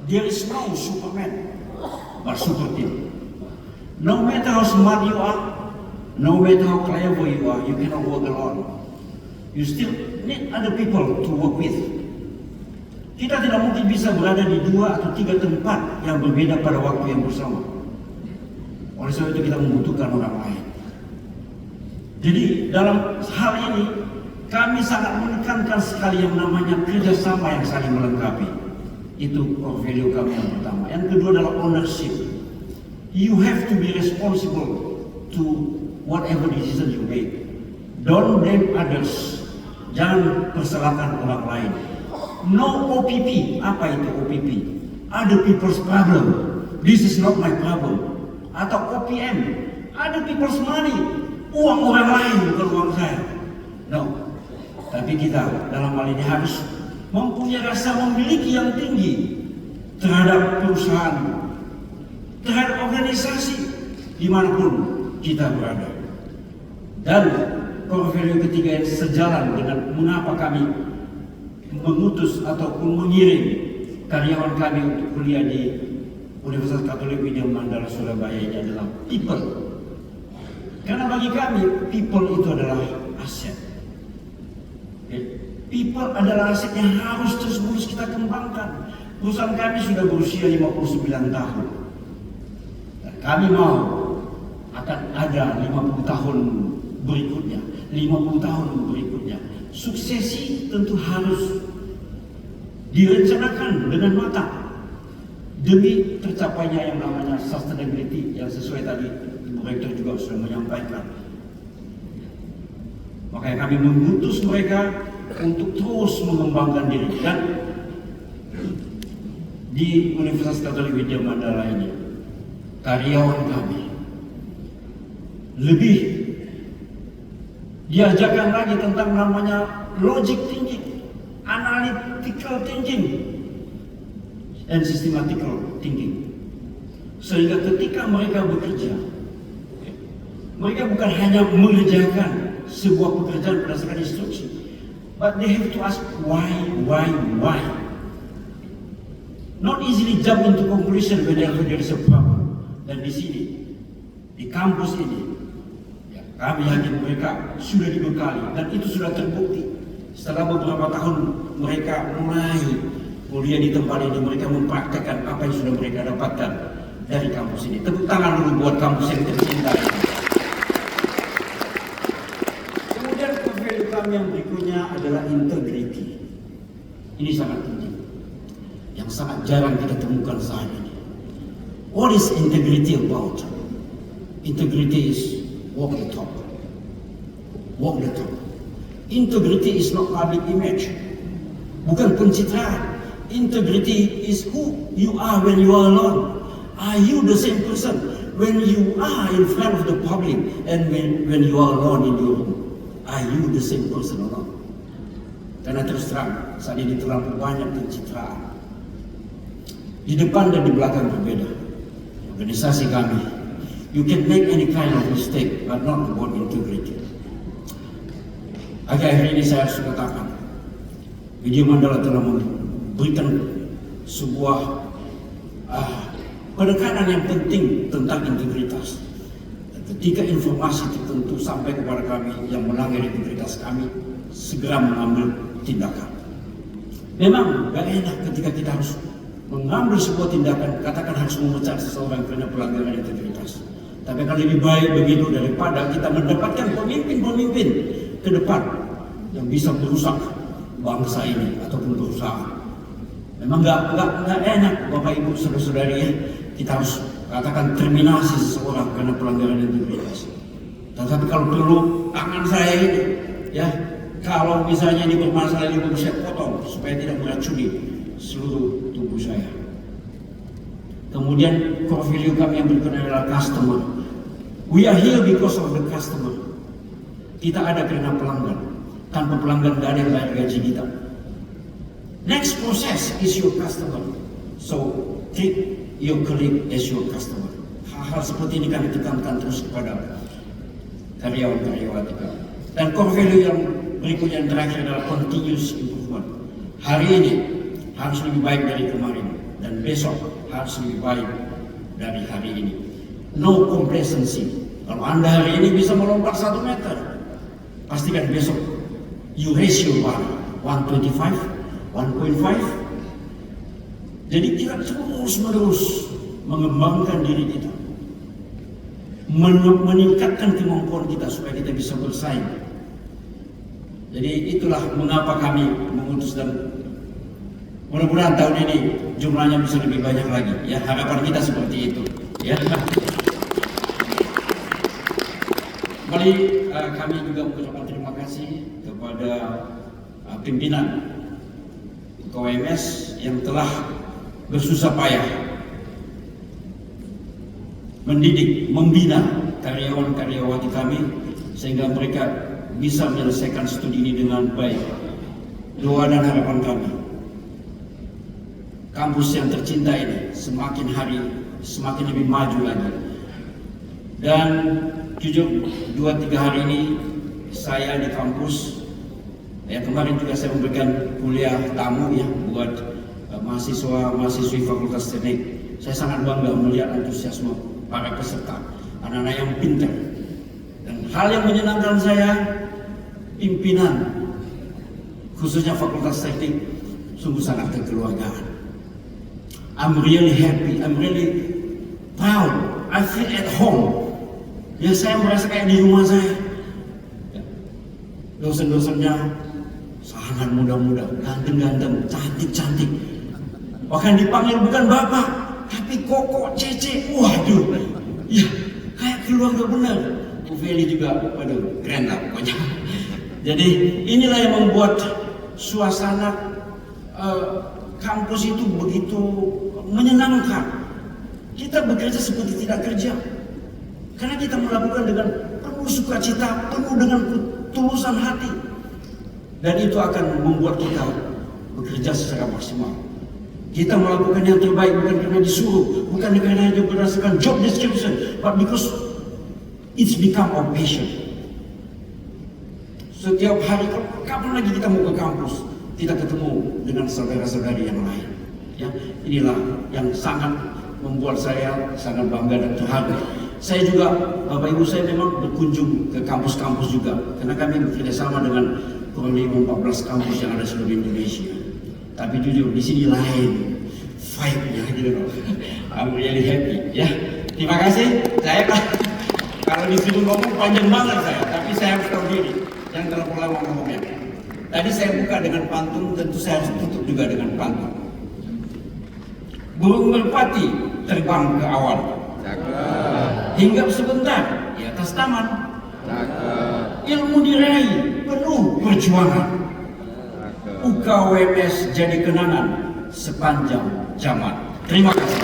There is no Superman or super team. No matter how smart you are, no matter how clever you are, you cannot work alone. You still need other people to work with. Kita tidak mungkin bisa berada di 2 atau 3 tempat yang berbeda pada waktu yang bersama. Oleh sebab itu kita membutuhkan orang lain. Jadi dalam hal ini kami sangat menekankan sekali yang namanya kerjasama yang saling melengkapi. Itu core value kami yang pertama. Yang kedua adalah ownership. You have to be responsible to whatever decision you make. Don't blame others. Jangan persalahkan orang lain. No OPP. Apa itu OPP? Other people's problem. This is not my problem. Atau OPM. Other people's money. Uang orang lain bukan uang saya. No. Tapi kita dalam hal ini harus mempunyai rasa memiliki yang tinggi terhadap perusahaan, terhadap organisasi dimanapun kita berada. Dan core value ketiga yang sejalan dengan mengapa kami mengutus ataupun mengirim karyawan kami untuk kuliah di Universitas Katolik Widya Mandala Surabaya ini adalah people. Karena bagi kami people itu adalah aset. People adalah aset yang harus terus-menerus kita kembangkan. Perusahaan kami sudah berusia 59 tahun. Dan kami mau akan ada 50 tahun berikutnya, 50 tahun berikutnya. Suksesi tentu harus direncanakan dengan matang demi tercapainya yang namanya sustainability yang sesuai tadi Ibu Rektor juga sudah menyampaikan. Makanya kami mengutus mereka untuk terus mengembangkan diri. Dan di Universitas Katolik Widya Mandala ini karyawan kami lebih diajarkan lagi tentang namanya logic thinking, analytical thinking, and systematical thinking. Sehingga ketika mereka bekerja, mereka bukan hanya mengerjakan sebuah pekerjaan berdasarkan instruksi, but they have to ask why. Not easily jump into conclusion whenever there is a problem. Dan di sini, di kampus ini, ya, kami yakin mereka sudah dibekali dan itu sudah terbukti. Setelah beberapa tahun mereka mulai kuliah di tempat ini, mereka mempraktekkan apa yang sudah mereka dapatkan dari kampus ini. Tepuk tangan dulu buat kampus yang tercinta ini. Kemudian value kami yang berikutnya adalah integrity. Ini sangat penting, yang sangat jarang kita temukan saat ini. What is integrity about? Integrity is walk the talk. Walk the talk. Integrity is not public image. Bukan pencitraan. Integrity is who you are when you are alone. Are you the same person when you are in front of the public and when you are alone in your room? Are you the same person or not? Karena terus terang, saat ini terlalu banyak pencitraan. Di depan dan di belakang berbeda. Organisasi kami, you can make any kind of mistake, but not about integrity. Akhir-akhir ini saya harus katakan, Widya Mandala telah memberikan sebuah penekanan yang penting tentang integritas. Dan ketika informasi tertentu sampai kepada kami yang melanggar integritas kami, segera mengambil tindakan. Memang gak enak ketika kita harus mengambil sebuah tindakan, katakan harus memecat seseorang karena pelanggaran integritas. Tapi akan lebih baik begitu daripada kita mendapatkan pemimpin-pemimpin ke depan yang bisa merusak bangsa ini ataupun perusahaan. Memang nggak enak Bapak Ibu saudara-saudari ya, kita harus katakan terminasi seseorang karena pelanggaran integritas. Tetapi kalau perlu tangan saya ini ya, kalau misalnya ini bermasalah ini saya potong supaya tidak meracuni seluruh tubuh saya. Kemudian core value kami yang berikutnya adalah customer. We are here because of the customer. Kita ada karena pelanggan. Tanpa pelanggan tidak ada yang bayar gaji kita. Next process is your customer. So treat your colleague as your customer. Hal-hal seperti ini kami tekankan terus kepada karyawan-karyawan kita. Dan core value yang berikutnya yang terakhir adalah continuous improvement. Hari ini harus lebih baik dari kemarin dan dan besok harus lebih baik dari hari ini. No complacency. Kalau Anda hari ini bisa melompat 1 meter, pastikan besok you raise your bar 125, 1.5. Jadi kita terus-menerus mengembangkan diri kita, meningkatkan kemampuan kita supaya kita bisa bersaing. Jadi itulah mengapa kami mengutus, dan mudah-mudahan tahun ini jumlahnya bisa lebih banyak lagi. Ya, harapan kita seperti itu. Ya. Kembali kami juga mengucapkan terima kasih kepada pimpinan KWMS yang telah bersusah payah mendidik, membina karyawan-karyawati kami sehingga mereka bisa menyelesaikan studi ini dengan baik. Doa dan harapan kami, kampus yang tercinta ini semakin hari semakin lebih maju lagi. Dan jujur 2-3 hari ini saya di kampus, ya kemarin juga saya memberikan kuliah tamu ya buat mahasiswa-mahasiswi Fakultas Teknik. Saya sangat bangga melihat antusiasme para peserta, anak-anak yang pintar. Dan hal yang menyenangkan saya, pimpinan khususnya Fakultas Teknik sungguh sangat kekeluargaan. I'm really happy, I'm really proud, I feel at home. Ya, saya merasa kayak di rumah saya. Dosen-dosennya sangat muda-muda, ganteng-ganteng, cantik-cantik. Bahkan dipanggil bukan bapak, tapi koko, cece. Waduh, ya kayak keluarga benar. Bu Feli juga, waduh, keren lah pokoknya. Jadi inilah yang membuat suasana kampus itu begitu menyenangkan. Kita bekerja seperti tidak kerja, karena kita melakukan dengan penuh sukacita, penuh dengan ketulusan hati, dan itu akan membuat kita bekerja secara maksimal. Kita melakukan yang terbaik bukan karena disuruh, bukan karena hanya berdasarkan job description, but because it's become our passion. Setiap hari, kapan lagi kita mau ke kampus, kita ketemu dengan saudara-saudari yang lain. Ya, inilah yang sangat membuat saya sangat bangga dan terharu. Saya juga, Bapak Ibu, saya memang berkunjung ke kampus-kampus juga, karena kami bekerja sama dengan kurang lebih 14 kampus yang ada di seluruh Indonesia. Tapi jujur di sini lain vibe-nya gitu loh. I'm really happy. Ya, terima kasih. Saya kalau disuruh ngomong panjang banget saya, tapi saya harus tahu diri, jangan terlalu lama ngomongnya. Tadi saya buka dengan pantun, tentu saya harus tutup juga dengan pantun. Burung merpati terbang ke awan, hinggap sebentar di atas taman, ilmu diraih penuh perjuangan, UKWMS jadi kenangan sepanjang zaman. Terima kasih.